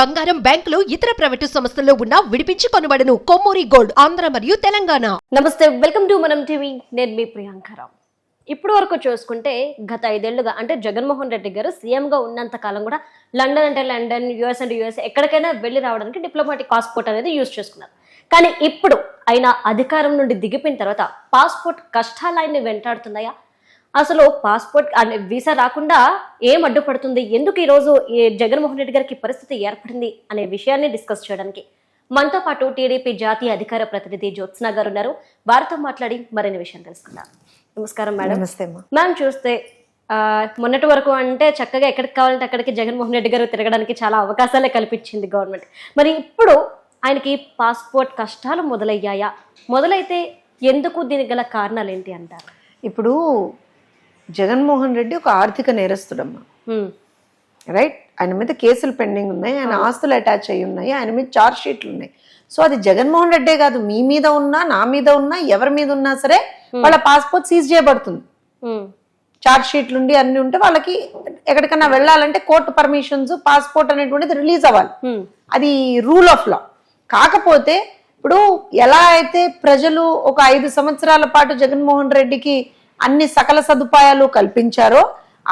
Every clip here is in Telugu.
బంగారం, బ్యాంకులు, ఇతర ప్రైవేటు సంస్థల్లో ఉన్న విడిపించి కొనబడను. కొమ్మూరి గోల్డ్, ఆంధ్ర మరియు తెలంగాణ. నమస్తే, వెల్కమ్ టు మనం టీవీ. నేను మీ ప్రియాంకరావు. ఇప్పుడు వరకు చూసుకుంటే గత 5 ఏళ్లుగా అంటే జగన్మోహన్ రెడ్డి గారు సీఎంగా ఉన్నంత కాలం కూడా లండన్ అంటే లండన్, యుఎస్ అంటే యుఎస్, ఎక్కడికైనా వెళ్ళి రావడానికి డిప్లొమాటిక్ పాస్పోర్ట్ అనేది యూజ్ చేసుకున్నారు. కానీ ఇప్పుడు ఆయన అధికారం నుండి దిగిపోయిన తర్వాత పాస్పోర్ట్ కష్టాలు ఆయన్ని వెంటాడుతున్నాయా? అసలు పాస్పోర్ట్ వీసా రాకుండా ఏం అడ్డుపడుతుంది, ఎందుకు ఈరోజు జగన్మోహన్ రెడ్డి గారికి పరిస్థితి ఏర్పడింది అనే విషయాన్ని డిస్కస్ చేయడానికి మనతో పాటు టీడీపీ జాతీయ అధికార ప్రతినిధి జ్యోత్స్న గారు ఉన్నారు. వారితో మాట్లాడి మరిన్ని విషయం తెలుసుకుందాం. నమస్కారం మేడం. నమస్తే మ్యామ్. చూస్తే మొన్నటి వరకు అంటే చక్కగా ఎక్కడికి కావాలంటే అక్కడికి జగన్మోహన్ రెడ్డి గారు తిరగడానికి చాలా అవకాశాలే కల్పించింది గవర్నమెంట్. మరి ఇప్పుడు ఆయనకి పాస్పోర్ట్ కష్టాలు మొదలయ్యాయా? మొదలైతే ఎందుకు, దీనికి గల కారణాలు ఏంటి అంటారు? ఇప్పుడు జగన్మోహన్ రెడ్డి ఒక ఆర్థిక నేరస్తుడమ్మా, రైట్? ఆయన మీద కేసులు పెండింగ్ ఉన్నాయి, ఆయన ఆస్తులు అటాచ్ అయ్యి ఉన్నాయి, ఆయన మీద చార్జ్ షీట్లు ఉన్నాయి. సో అది జగన్మోహన్ రెడ్డే కాదు, మీ మీద ఉన్నా, నా మీద ఉన్నా, ఎవరి మీద ఉన్నా సరే వాళ్ళ పాస్పోర్ట్ సీజ్ చేయబడుతుంది. చార్జ్ షీట్లు ఉండి అన్ని ఉంటే వాళ్ళకి ఎక్కడికన్నా వెళ్ళాలంటే కోర్టు పర్మిషన్స్, పాస్పోర్ట్ అనేటువంటిది రిలీజ్ అవ్వాలి. అది రూల్ ఆఫ్ లా. కాకపోతే ఇప్పుడు ఎలా అయితే ప్రజలు ఒక 5 సంవత్సరాల పాటు జగన్మోహన్ రెడ్డికి అన్ని సకల సదుపాయాలు కల్పించారో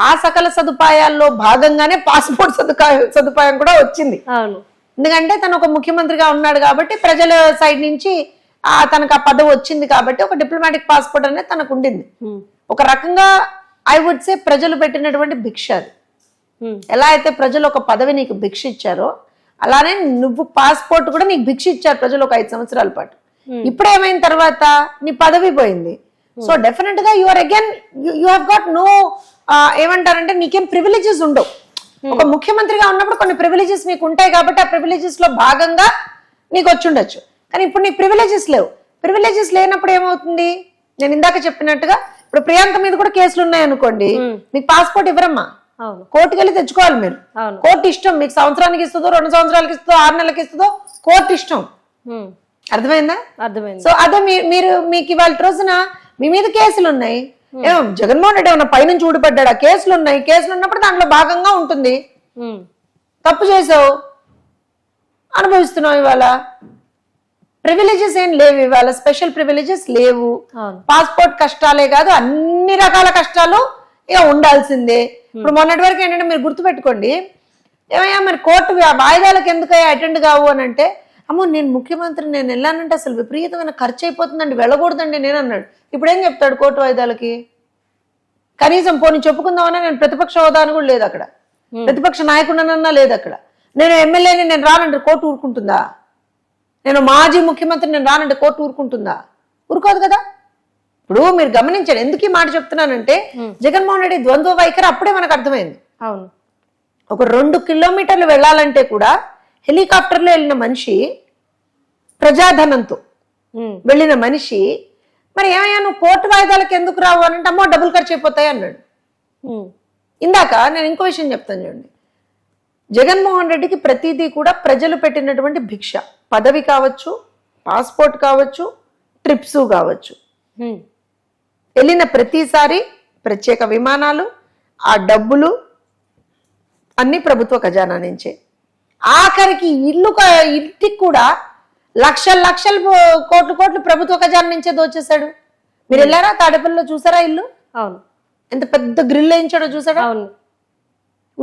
ఆ సకల సదుపాయాల్లో భాగంగానే పాస్పోర్ట్ సదుపాయం కూడా వచ్చింది. ఎందుకంటే తను ఒక ముఖ్యమంత్రిగా ఉన్నాడు కాబట్టి ప్రజల సైడ్ నుంచి తనకు ఆ పదవి వచ్చింది కాబట్టి ఒక డిప్లొమాటిక్ పాస్పోర్ట్ అనేది తనకు ఉండింది. ఒక రకంగా ఐ వుడ్ సే ప్రజలు పెట్టినటువంటి భిక్ష అది. ఎలా అయితే ప్రజలు ఒక పదవి నీకు భిక్ష ఇచ్చారో అలానే నువ్వు పాస్పోర్ట్ కూడా నీకు భిక్ష ఇచ్చారు ప్రజలు ఒక 5 సంవత్సరాల పాటు. ఇప్పుడు ఏమైన తర్వాత నీ పదవి పోయింది. సో డెఫినెట్ గా your again you have got no ఏమంటారంటే నీకేం ప్రివిలేజెస్ ఉండవు. ఒక ముఖ్యమంత్రిగా ఉన్నప్పుడు కొన్ని ప్రివిలేజెస్ నీకు ఉంటాయి కాబట్టి ఆ ప్రివిలేజెస్ లో భాగంగా నీకు వచ్చి ఉండొచ్చు. కానీ ఇప్పుడు నీకు ప్రివిలేజెస్ లేవు. ప్రివిలేజెస్ లేనప్పుడు ఏమవుతుంది? నేను ఇందాక చెప్పినట్టుగా ఇప్పుడు ప్రియాంక మీద కూడా కేసులు ఉన్నాయి అనుకోండి, మీకు పాస్పోర్ట్ ఇవ్వరమ్మా, కోర్టుకి వెళ్ళి తెచ్చుకోవాలి మీరు. కోర్టు ఇష్టం, మీకు సంవత్సరానికి ఇస్తుందో, 2 సంవత్సరాలకి ఇస్తుందో, 6 నెలలకి ఇస్తుందో కోర్టు ఇష్టం. అర్థమైందా? అర్థమైంది. సో అదే మీకు ఇవాళ రోజున మీ మీద కేసులు ఉన్నాయి. జగన్మోహన్ రెడ్డి ఏమన్నా పైనుంచి ఊడిపడ్డా? కేసులు ఉన్నాయి. కేసులు ఉన్నప్పుడు దాంట్లో భాగంగా ఉంటుంది. తప్పు చేసావు, అనుభవిస్తున్నావు. ఇవాళ ప్రివిలేజెస్ ఏం లేవు, ఇవాళ స్పెషల్ ప్రివిలేజెస్ లేవు. పాస్పోర్ట్ కష్టాలే కాదు, అన్ని రకాల కష్టాలు ఇక ఉండాల్సిందే. ఇప్పుడు మొన్నటి వరకు ఏంటంటే మీరు గుర్తుపెట్టుకోండి, ఏమయ్యా మరి కోర్టు వాయిదాలకు ఎందుకయ్యా అటెండ్ కావు అని అంటే, అమ్మో నేను ముఖ్యమంత్రి, నేను వెళ్ళానంటే అసలు విపరీతమైన ఖర్చు అయిపోతుందండి, వెళ్ళకూడదండి నేను అన్నాడు. ఇప్పుడు ఏం చెప్తాడు కోర్టు వాయిదాలకి? కనీసం పోనీ చెప్పుకుందామన్నా నేను ప్రతిపక్ష హోదాను కూడా లేదు అక్కడ, ప్రతిపక్ష నాయకుడనన్నా లేదు అక్కడ. నేను ఎమ్మెల్యేని నేను రానంటే కోర్టు ఊరుకుంటుందా? నేను మాజీ ముఖ్యమంత్రి నేను రానంటే కోర్టు ఊరుకుంటుందా? ఊరుకోదు కదా. ఇప్పుడు మీరు గమనించండి, ఎందుకు ఈ మాట చెప్తున్నానంటే జగన్మోహన్ రెడ్డి ద్వంద్వ వైఖరి అప్పుడే మనకు అర్థమైంది. అవును, ఒక 2 కిలోమీటర్లు వెళ్ళాలంటే కూడా హెలికాప్టర్లో వెళ్ళిన మనిషి, ప్రజాధనంతో వెళ్ళిన మనిషి, మరి ఏమయ్యా నువ్వు కోర్టు వాయిదాలకు ఎందుకు రావు అని అంటే, అమ్మో డబ్బులు ఖర్చు అయిపోతాయి అన్నాడు. ఇందాక నేను ఇంకో విషయం చెప్తాను చూడండి, జగన్మోహన్ రెడ్డికి ప్రతిదీ కూడా ప్రజలు పెట్టినటువంటి భిక్ష. పదవి కావచ్చు, పాస్పోర్ట్ కావచ్చు, ట్రిప్స్ కావచ్చు. వెళ్ళిన ప్రతిసారి ప్రత్యేక విమానాలు, ఆ డబ్బులు అన్ని ప్రభుత్వ ఖజానా నుంచే. ఆఖరికి ఇంటికి కూడా లక్షలు కోట్లు ప్రభుత్వ ఖజానా నుంచే దోచేశాడు. మీరు వెళ్ళారా తాడేపల్లిలో? చూసారా ఇల్లు? అవును. ఎంత పెద్ద గ్రిల్ వేయించాడో చూసాడా? అవును.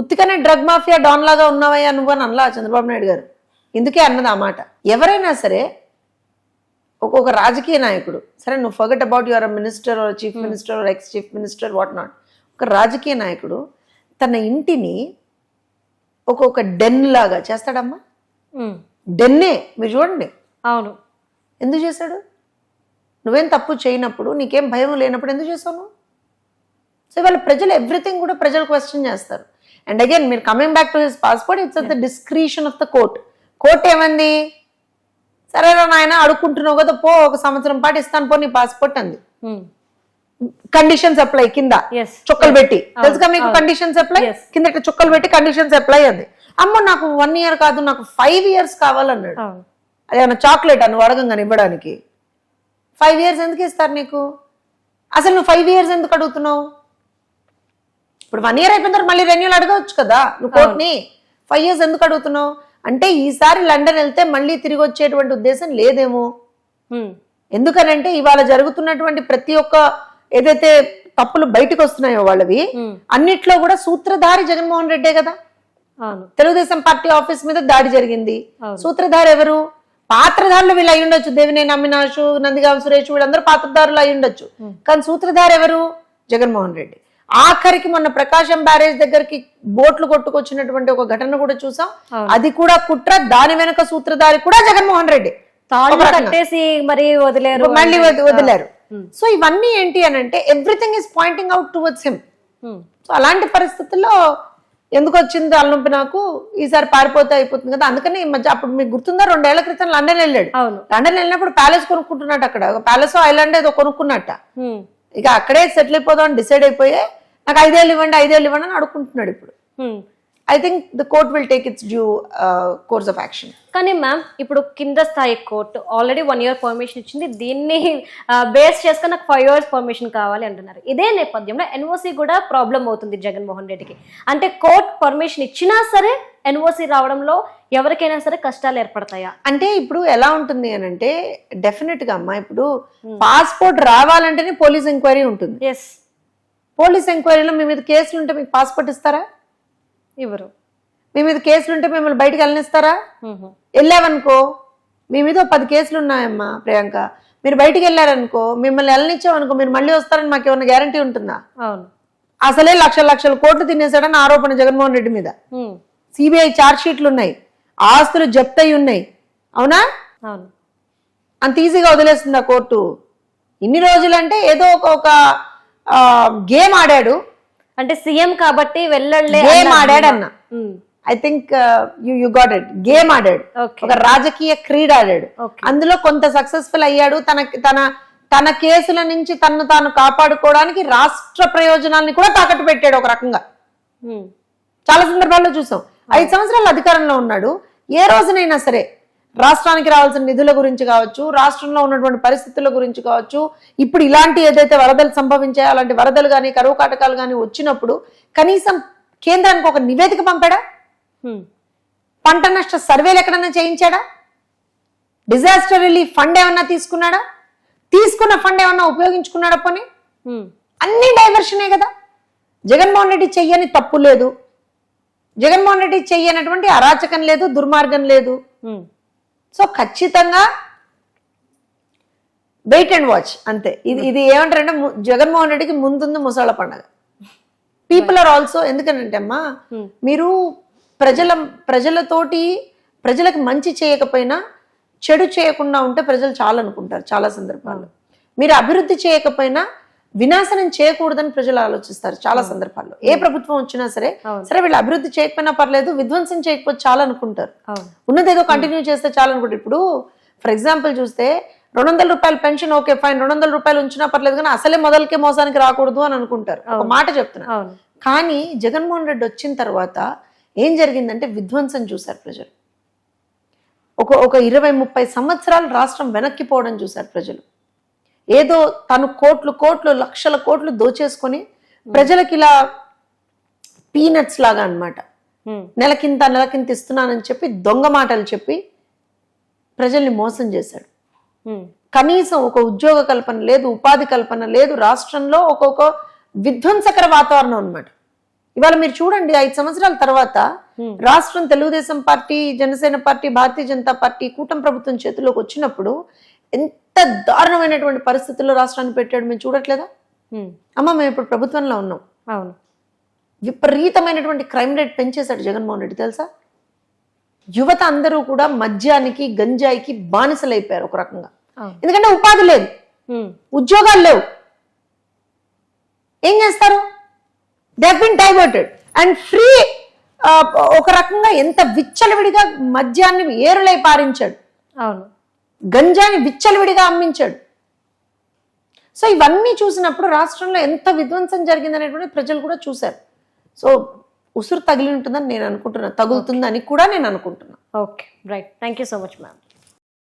ఉత్తికనే డ్రగ్ మాఫియా డాన్ లాగా ఉన్నావయ్యా నువ్వు అని అనలా చంద్రబాబు నాయుడు గారు. ఎందుకే అన్నది ఆ మాట. ఎవరైనా సరే ఒక్కొక్క రాజకీయ నాయకుడు, సరే నువ్వు forget about your minister or chief minister or ex chief minister what not, ఒక రాజకీయ నాయకుడు తన ఇంటిని ఒక్కొక్క డెన్ లాగా చేస్తాడమ్మా. డెన్నే మీరు చూడండి. అవును. ఎందుకు చేశాడు? నువ్వేం తప్పు చేయనప్పుడు, నీకేం భయం లేనప్పుడు ఎందుకు చేసావు నువ్వు? సో ఇవాళ ప్రజలు ఎవ్రీథింగ్ కూడా ప్రజలు క్వశ్చన్ చేస్తారు. అండ్ అగైన్ మీరు coming back to his passport, it's at the discretion of the court. Court ఏమంది? సరేనా నాయన అడుక్కుంటున్నావు కదా, పో 1 సంవత్సరం పాటు ఇస్తాను పో నీ పాస్పోర్ట్ అంది. కండిషన్స్ అప్లై కింద చుక్కలు పెట్టి, తెలుసుగా మీకు కండిషన్స్ అప్లై కింద చుక్కలు పెట్టి కండిషన్స్ అప్లై అంది. అమ్మో నాకు 1 year కాదు నాకు 5 years కావాలన్నాడు. అదేమన్నా చాక్లెట్ నువ్వు అడగంగానే ఇవ్వడానికి? 5 years ఎందుకు ఇస్తారు నీకు? అసలు నువ్వు 5 years ఎందుకు అడుగుతున్నావు? ఇప్పుడు 1 year అయిపోయిన తర్వాత మళ్ళీ రెన్యూల్ అడగవచ్చు కదా నువ్వు కోర్టుని. 5 years ఎందుకు అడుగుతున్నావు? అంటే ఈసారి లండన్ వెళ్తే మళ్ళీ తిరిగి వచ్చేటువంటి ఉద్దేశం లేదేమో. ఎందుకనంటే ఇవాళ జరుగుతున్నటువంటి ప్రతి ఒక్క ఏదైతే తప్పులు బయటకు వస్తున్నాయో వాళ్ళవి అన్నిట్లో కూడా సూత్రధారి జగన్మోహన్ రెడ్డే కదా. తెలుగుదేశం పార్టీ ఆఫీస్ మీద దాడి జరిగింది, సూత్రధారి ఎవరు? పాత్రధారులు వీళ్ళు అయి ఉండొచ్చు, దేవినేని అవినాష్, నందిగామ సురేష్, వీళ్ళందరూ పాత్రధారులు అయి ఉండొచ్చు, కానీ సూత్రధారి ఎవరు? జగన్మోహన్ రెడ్డి. ఆఖరికి మొన్న ప్రకాశం బ్యారేజ్ దగ్గరికి బోట్లు కొట్టుకొచ్చినటువంటి ఒక ఘటన కూడా చూసాం, అది కూడా కుట్ర, దాని వెనక సూత్రధారి కూడా జగన్మోహన్ రెడ్డి. కట్టేసి మరి వదిలేరు, మళ్ళీ వదిలేరు. సో ఇవన్నీ ఏంటి అని అంటే everything is pointing out towards him. So అలాంటి పరిస్థితుల్లో ఎందుకు వచ్చింది తలనొప్పి నాకు, ఈసారి పారిపోతే అయిపోతుంది కదా. అందుకని ఈ మధ్య అప్పుడు మీకు గుర్తుందా, 2 ఏళ్ల క్రితం లండన్ వెళ్ళాడు. లండన్ వెళ్ళినప్పుడు ప్యాలెస్ కొనుక్కుంటున్నట్టు, అక్కడ ప్యాలెస్ ఐలాండ్ ఏదో కొనుక్కున్నట్ట. ఇక అక్కడే సెటిల్ అయిపోదాం అని డిసైడ్ అయిపోయి నాకు 5 ఏళ్ళు ఇవ్వండి 5 ఏళ్ళు ఇవ్వండి అని అడుక్కుంటున్నాడు ఇప్పుడు. I think the court will take its due course of action. కానీ మ్యామ్ ఇప్పుడు కింద స్థాయి కోర్టు ఆల్రెడీ 1 year పర్మిషన్ ఇచ్చింది, దీన్ని బేస్ చేసుకుని నాకు 5 years పర్మిషన్ కావాలి అంటున్నారు. ఇదే నేపథ్యంలో ఎన్ఓసి కూడా ప్రాబ్లం అవుతుంది జగన్మోహన్ రెడ్డికి. అంటే కోర్ట్ పర్మిషన్ ఇచ్చినా సరే ఎన్ఓసి రావడంలో ఎవరికైనా సరే కష్టాలు ఏర్పడతాయా? అంటే ఇప్పుడు ఎలా ఉంటుంది అని అంటే డెఫినెట్ గా అమ్మా, ఇప్పుడు పాస్పోర్ట్ రావాలంటేనే పోలీస్ ఎంక్వైరీ ఉంటుంది. పోలీస్ ఎంక్వైరీలో మీ మీద కేసులు ఉంటే మీకు పాస్పోర్ట్ ఇస్తారా? ఇవ్వరు. మీ మీద కేసులు ఉంటే మిమ్మల్ని బయటకు వెళ్ళనిస్తారా? వెళ్ళావనుకో, మీ మీద 10 కేసులు ఉన్నాయమ్మా ప్రియాంక, మీరు బయటికి వెళ్ళారనుకో, మిమ్మల్ని వెళ్ళనిచ్చామనుకో, మీరు మళ్ళీ వస్తారని మాకు ఏమన్నా గ్యారంటీ ఉంటుందా? అసలే లక్షల కోట్లు తినేసాడని ఆరోపణ జగన్మోహన్ రెడ్డి మీద. సిబిఐ ఛార్జ్ షీట్లు ఉన్నాయి, ఆస్తులు జప్తయి ఉన్నాయి, అవునా? అంత ఈజీగా వదిలేస్తుందా కోర్టు? ఇన్ని రోజులంటే ఏదో ఒక గేమ్ ఆడాడు, అంటే సీఎం కాబట్టి వెళ్ళలే గేమ్ ఆడాడు అన్న. I think you got it. Game ఆడాడు, ఒక రాజకీయ క్రీడ ఆడాడు. అందులో కొంత సక్సెస్ఫుల్ అయ్యాడు. తన కేసుల నుంచి తను తాను కాపాడుకోవడానికి రాష్ట్ర ప్రయోజనాల్ని కూడా తాకట్టు పెట్టాడు ఒక రకంగా. చాలా సందర్భాల్లో చూసాం. 5 సంవత్సరాలు అధికారంలో ఉన్నాడు. ఏ రోజునైనా సరే రాష్ట్రానికి రావాల్సిన నిధుల గురించి కావచ్చు, రాష్ట్రంలో ఉన్నటువంటి పరిస్థితుల గురించి కావచ్చు, ఇప్పుడు ఇలాంటి ఏదైతే వరదలు సంభవించాయో అలాంటి వరదలు కానీ కరువు కాటకాలు కానీ వచ్చినప్పుడు కనీసం కేంద్రానికి ఒక నివేదిక పంపాడా? పంట నష్ట సర్వేలు ఎక్కడన్నా చేయించాడా? డిజాస్టర్ రిలీఫ్ ఫండ్ ఏమన్నా తీసుకున్నాడా? తీసుకున్న ఫండ్ ఏమన్నా ఉపయోగించుకున్నాడా? పోనీ అన్ని డైవర్షనే కదా. జగన్మోహన్ రెడ్డి చెయ్యని తప్పు లేదు, జగన్మోహన్ రెడ్డి చెయ్యనటువంటి అరాచకం లేదు, దుర్మార్గం లేదు. సో ఖచ్చితంగా వెయిట్ అండ్ వాచ్ అంతే. ఇది ఏమంటారంటే జగన్మోహన్ రెడ్డికి ముందుంది ముసళ్ళ పండగ. పీపుల్ ఆర్ ఆల్సో, ఎందుకంటే అమ్మా మీరు ప్రజలతోటి ప్రజలకు మంచి చేయకపోయినా చెడు చేయకుండా ఉంటే ప్రజలు చాలా అనుకుంటారు. చాలా సందర్భాల్లో మీరు అభివృద్ధి చేయకపోయినా వినాశనం చేయకూడదని ప్రజలు ఆలోచిస్తారు చాలా సందర్భాల్లో. ఏ ప్రభుత్వం వచ్చినా సరే వీళ్ళు అభివృద్ధి చేయకపోయినా పర్లేదు, విధ్వంసం చేయకపోతే చాలా అనుకుంటారు. ఉన్నదేదో కంటిన్యూ చేస్తే చాలా అనుకుంటారు. ఇప్పుడు ఫర్ ఎగ్జాంపుల్ చూస్తే 200 రూపాయల పెన్షన్ ఓకే ఫైన్, 200 రూపాయలు ఉంచినా పర్లేదు, కానీ అసలే మొదలకే మోసానికి రాకూడదు అని అనుకుంటారు. ఒక మాట చెప్తున్నా. కానీ జగన్మోహన్ రెడ్డి వచ్చిన తర్వాత ఏం జరిగిందంటే విధ్వంసం చూశారు ప్రజలు. ఒక 20-30 సంవత్సరాలు రాష్ట్రం వెనక్కిపోవడం చూశారు ప్రజలు. ఏదో తను కోట్లు లక్షల కోట్లు దోచేసుకొని ప్రజలకి ఇలా పీనట్స్ లాగా అన్నమాట, నెలకింత ఇస్తున్నానని చెప్పి దొంగ మాటలు చెప్పి ప్రజల్ని మోసం చేశాడు. కనీసం ఒక ఉద్యోగ కల్పన లేదు, ఉపాధి కల్పన లేదు. రాష్ట్రంలో ఒక్కొక్క విధ్వంసకర వాతావరణం అన్నమాట. ఇవాళ మీరు చూడండి, 5 సంవత్సరాల తర్వాత రాష్ట్రం Telugu Desam party, Janasena party, Bharatiya Janata party కూటమి ప్రభుత్వం చేతిలోకి వచ్చినప్పుడు ఎంత దారుణమైనటువంటి పరిస్థితుల్లో రాష్ట్రాన్ని పెట్టాడు మేము చూడట్లేదా? అమ్మ మేము ఇప్పుడు ప్రభుత్వంలో ఉన్నాం. అవును, విపరీతమైనటువంటి క్రైమ్ రేట్ పెంచేశాడు జగన్మోహన్ రెడ్డి తెలుసా. యువత అందరూ కూడా మద్యానికి గంజాయికి బానిసలైపోయారు ఒక రకంగా. ఎందుకంటే ఉపాధి లేదు, ఉద్యోగాలు లేవు, ఏం చేస్తారు? They have been diverted and free. ఒక రకంగా ఎంత విచ్చలవిడిగా మద్యాన్ని ఏరులై పారించాడు. అవును, గంజాని విచ్చలవిడిగా అమ్మించాడు. సో ఇవన్నీ చూసినప్పుడు రాష్ట్రంలో ఎంత విధ్వంసం జరిగిందనేటువంటి ప్రజలు కూడా చూశారు. సో ఉసురు తగిలి ఉంటుందని నేను అనుకుంటున్నా, తగులుతుందని కూడా నేను అనుకుంటున్నా. Okay, right. Thank you so much ma'am.